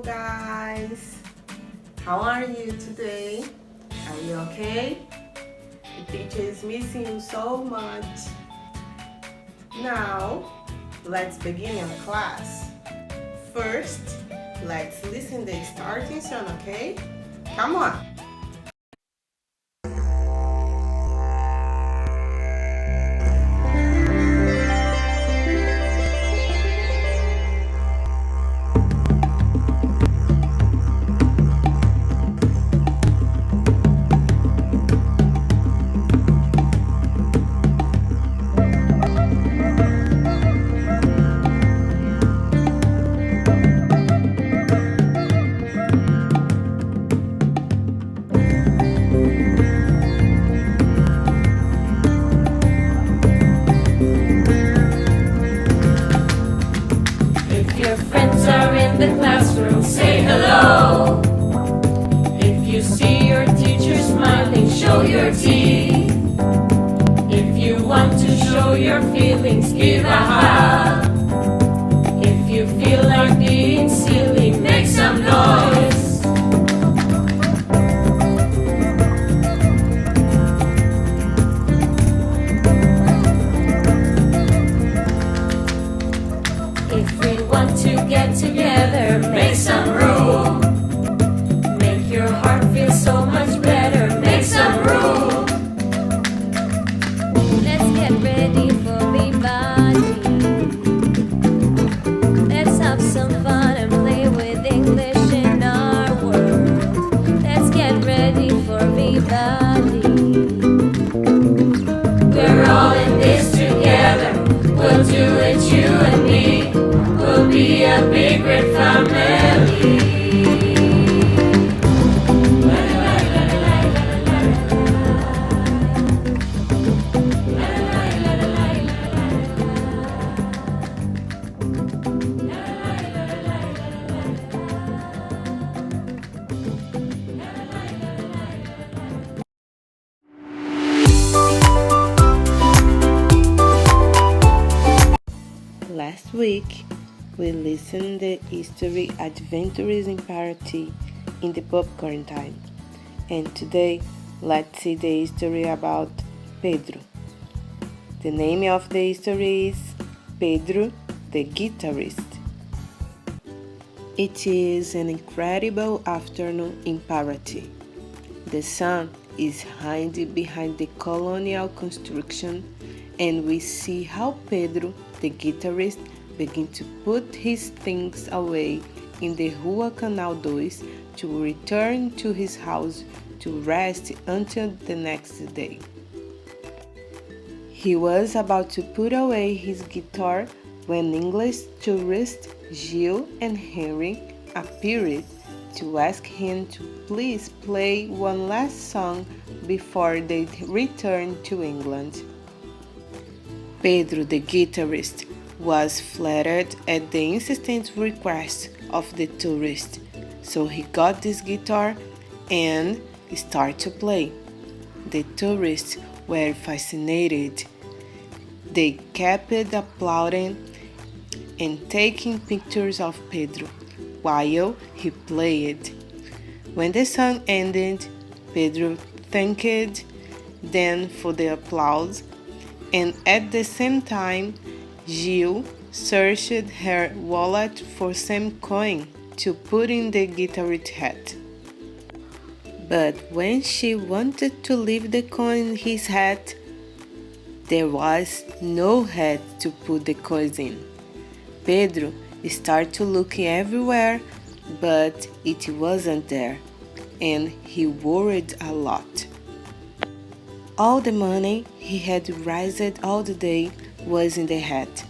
guys. How are you today? Are you okay? The teacher is missing you so much. Now, let's begin our class. First, let's listen the starting song, okay? Come on. Your friends are in the classroom, say hello. If you see your teacher smiling, show your teeth. If you want to show your feelings, give a hug. If you feel like being silly, make some noise. If we want to get together, make some room. Make your heart feel so much better, make some room. Let's get ready for Vivaldi. Let's have some fun and play with English in our world. Let's get ready for Vivaldi. We're all in this together, we'll do it, you and me. We'll be a big red family. Last week, we listened the history Adventures in Party in the popcorn time. And today, let's see the history about Pedro. The name of the history is Pedro the Guitarist. It is an incredible afternoon in Paraty. The sun is hiding behind the colonial construction, and we see how Pedro, the guitarist, begins to put his things away in the Rua Canal 2 to return to his house to rest until the next day. He was about to put away his guitar when English tourists Gil and Henry appeared to ask him to please play one last song before they returned to England. Pedro the guitarist was flattered at the insistent request of the tourist, so he got this guitar and started to play. The tourists were fascinated. They kept applauding and taking pictures of Pedro while he played. When the song ended, Pedro thanked them for the applause, and at the same time, Gil searched her wallet for some coin to put in the guitarist's hat. But when she wanted to leave the coin in his hat, there was no hat to put the coins in. Pedro started to look everywhere, but it wasn't there, and he worried a lot. All the money he had raised all the day was in the hat.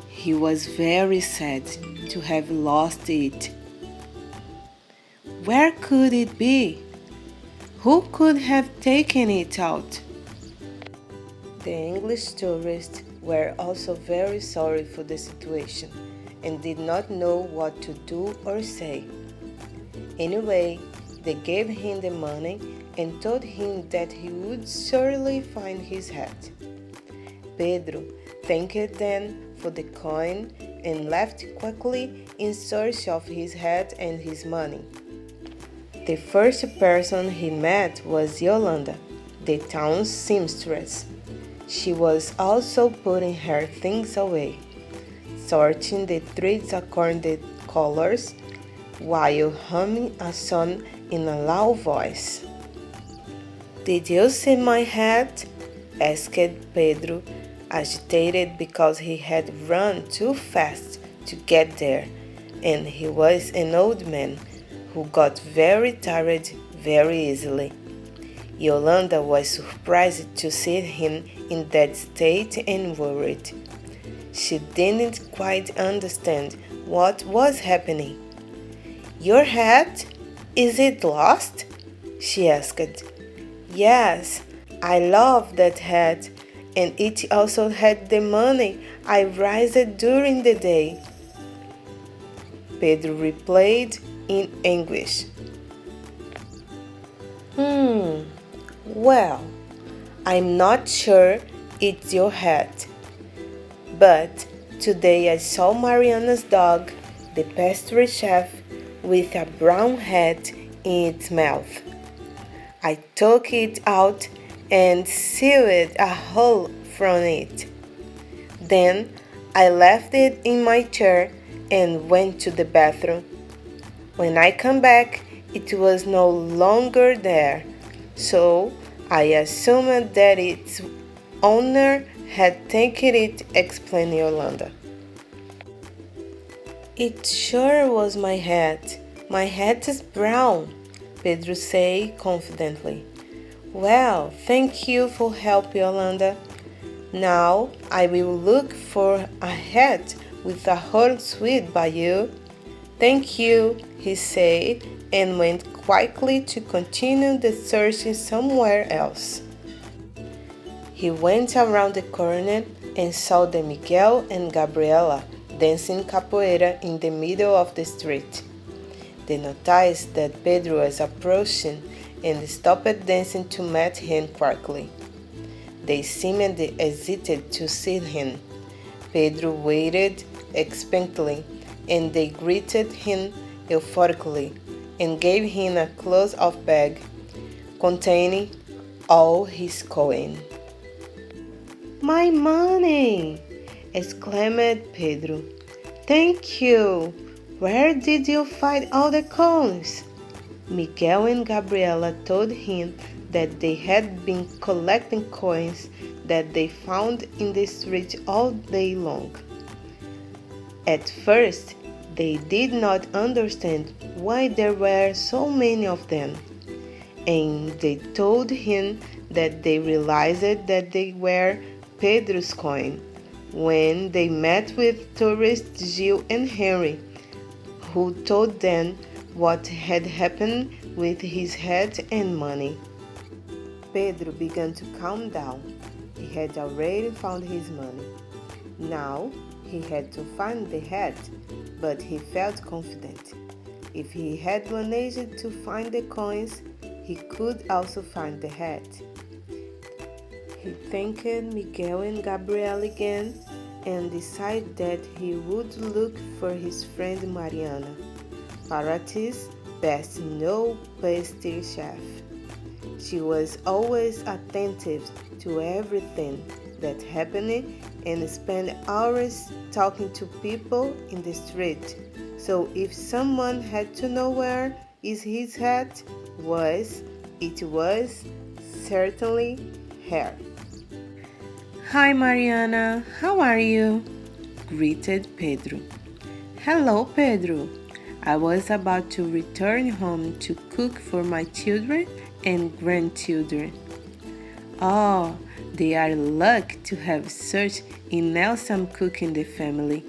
He was very sad to have lost it. Where could it be? Who could have taken it out? The English tourists were also very sorry for the situation and did not know what to do or say. Anyway, they gave him the money and told him that he would surely find his hat. Pedro thanked them for the coin and left quickly in search of his hat and his money. The first person he met was Yolanda, the town's seamstress. She was also putting her things away, sorting the threads according to colors, while humming a song in a loud voice. "Did you see my hat?" asked Pedro, agitated because he had run too fast to get there, and he was an old man who got very tired very easily. Yolanda was surprised to see him in that state and worried. She didn't quite understand what was happening. "Your hat? Is it lost?" she asked. "Yes, I love that hat, and it also had the money I raised during the day," Pedro replied in English. Well, I'm not sure it's your hat, but today I saw Mariana's dog, the pastry chef, with a brown hat in its mouth. I took it out and sealed a hole from it. Then I left it in my chair and went to the bathroom. When I come back, it was no longer there, so I assumed that its owner had taken it, explained Yolanda. "It sure was my hat. My hat is brown," Pedro said confidently. "Well, thank you for help, Yolanda. Now I will look for a hat with a whole suite by you." "Thank you," he said, and went quickly to continue the search somewhere else. He went around the corner and saw the Miguel and Gabriela dancing capoeira in the middle of the street. They noticed that Pedro was approaching and stopped dancing to meet him quickly. They seemed excited to see him. Pedro waited expectantly, and they greeted him euphorically and gave him a close-up bag containing all his coin. "My money!" exclaimed Pedro. "Thank you! Where did you find all the coins?" Miguel and Gabriela told him that they had been collecting coins that they found in the street all day long. At first, they did not understand why there were so many of them, and they told him that they realized that they were Pedro's coin when they met with tourists Gil and Henry, who told them what had happened with his hat and money. Pedro began to calm down. He had already found his money. Now he had to find the hat, but he felt confident. If he had managed to find the coins, he could also find the hat. He thanked Miguel and Gabriel again and decided that he would look for his friend Mariana, Paraty's best known pastry chef. She was always attentive to everything that happened and spent hours talking to people in the street. So if someone had to know where is his hat was, it was certainly her. "Hi Mariana, how are you?" greeted Pedro. "Hello Pedro. I was about to return home to cook for my children and grandchildren." "Oh, they are lucky to have such an awesome cook in the family.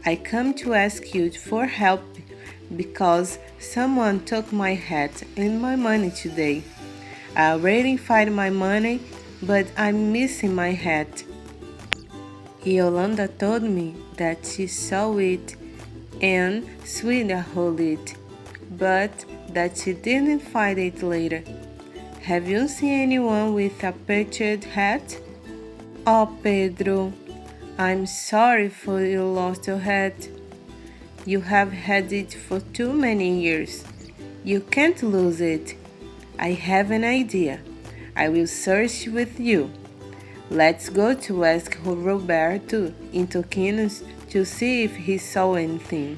I come to ask you for help because someone took my hat and my money today. I already found my money, but I'm missing my hat." Yolanda told me that she saw it and swallowed it, but that she didn't find it later. "Have you seen anyone with a patched hat?" "Oh, Pedro, I'm sorry for you lost your hat. You have had it for too many years. You can't lose it. I have an idea. I will search with you. Let's go to ask Roberto in Toquinos to see if he saw anything.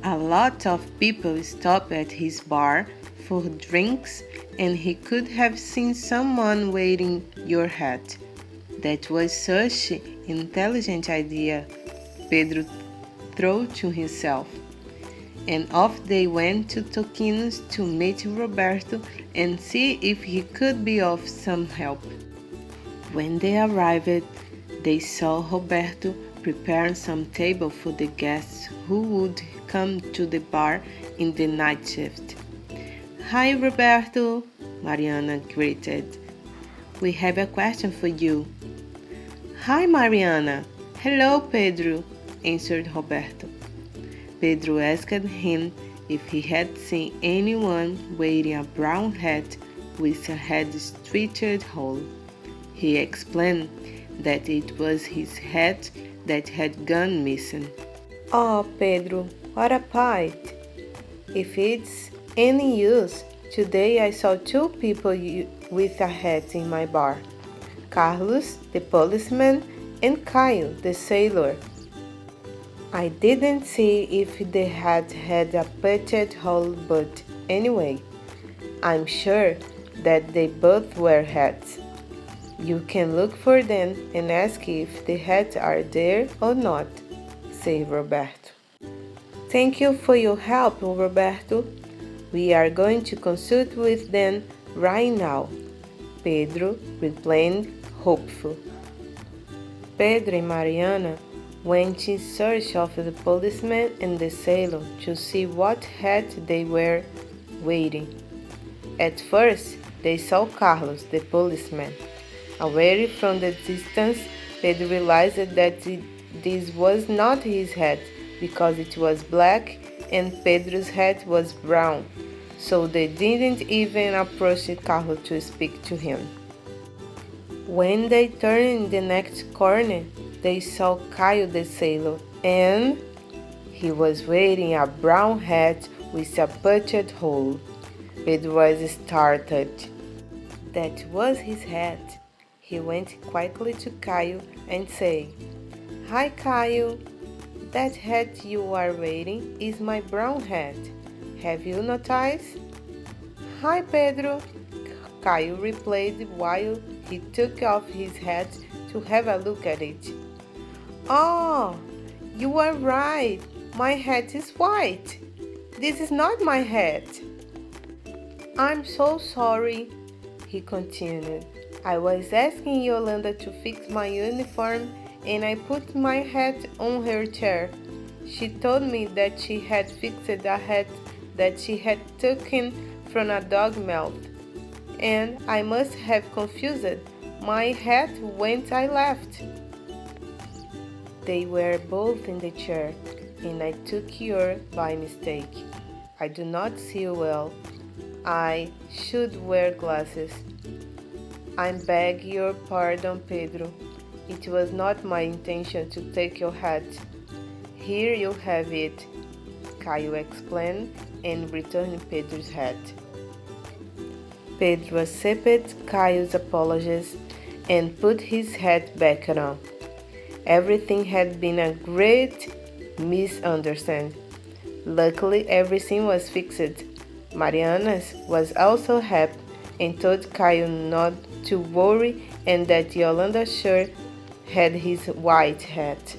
A lot of people stopped at his bar for drinks, and he could have seen someone wearing your hat. That was such an intelligent idea, Pedro thought to himself. And off they went to Toquinos to meet Roberto and see if he could be of some help. When they arrived, they saw Roberto preparing some table for the guests who would come to the bar in the night shift. Hi, Roberto, Mariana greeted. We have a question for you. Hi, Mariana. Hello, Pedro, answered Roberto. Pedro asked him if he had seen anyone wearing a brown hat with a head-stitched hole. He explained that it was his hat that had gone missing. Oh, Pedro, what a plight! If it's any use, today I saw two people with a hat in my bar. Carlos, the policeman, and Caio, the sailor. I didn't see if the hat had a punctured hole, but anyway, I'm sure that they both wear hats. You can look for them and ask if the hats are there or not, said Roberto. Thank you for your help, Roberto. We are going to consult with them right now, Pedro replied, hopeful. Pedro and Mariana went in search of the policeman and the sailor to see what hat they were wearing. At first, they saw Carlos, the policeman. Aware from the distance, Pedro realized that this was not his hat because it was black and Pedro's hat was brown, so they didn't even approach Carlos to speak to him. When they turned the next corner, they saw Caio the sailor, and he was wearing a brown hat with a punctured hole. Pedro was startled. That was his hat. He went quickly to Caio and said, Hi, Caio. That hat you are wearing is my brown hat. Have you noticed? Hi, Pedro, Caio replied while he took off his hat to have a look at it. Oh, you are right. My hat is white. This is not my hat. I'm so sorry, he continued. I was asking Yolanda to fix my uniform and I put my hat on her chair. She told me that she had fixed a hat that she had taken from a dog's mouth, and I must have confused my hat when I left. They were both in the chair, and I took yours by mistake. I do not see well. I should wear glasses. I beg your pardon, Pedro. It was not my intention to take your hat. Here you have it, Caio explained and returned Pedro's hat. Pedro accepted Caio's apologies and put his hat back on. Everything had been a great misunderstanding. Luckily, everything was fixed. Mariana was also happy and told Caio not to worry and that Yolanda sure had his white hat.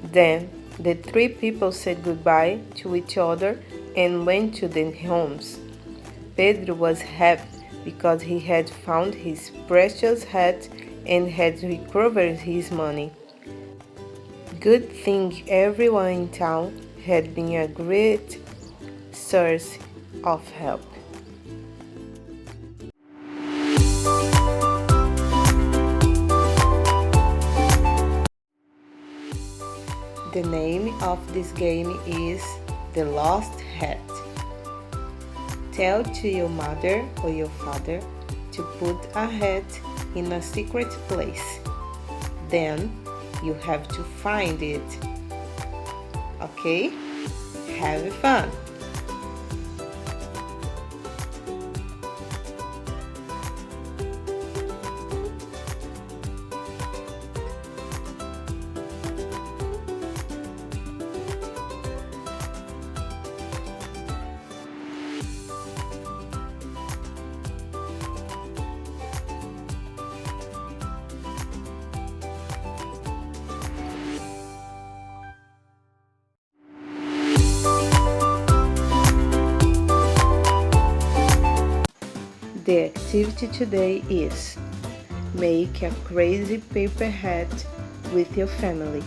Then the three people said goodbye to each other and went to their homes. Pedro was happy because he had found his precious hat and had recovered his money. Good thing everyone in town had been a great source of help. The name of this game is The Lost Hat. Tell to your mother or your father to put a hat in a secret place. Then you have to find it. Okay? Have fun! The activity today is make a crazy paper hat with your family.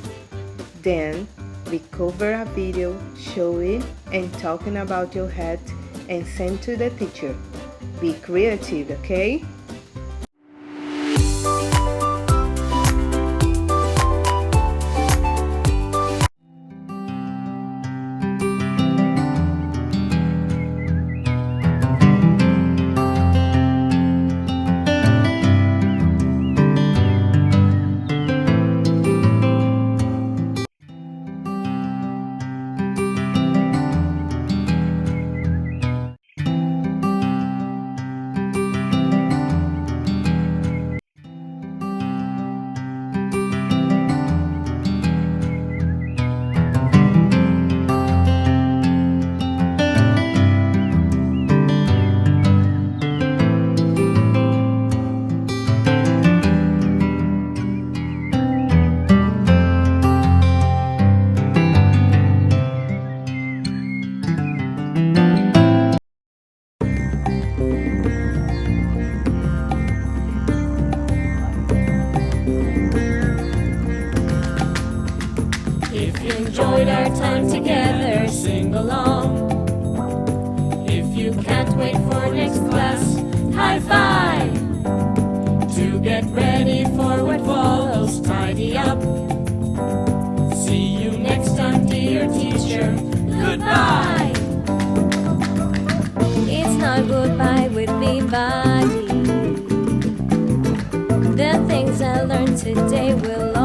Then recover a video showing and talking about your hat and send to the teacher. Be creative, okay? If you enjoyed our time together, sing along. If you can't wait for next class, high five. To get ready for what follows, tidy up. See you next time, dear teacher. Goodbye. It's not goodbye with me, buddy. The things I learned today will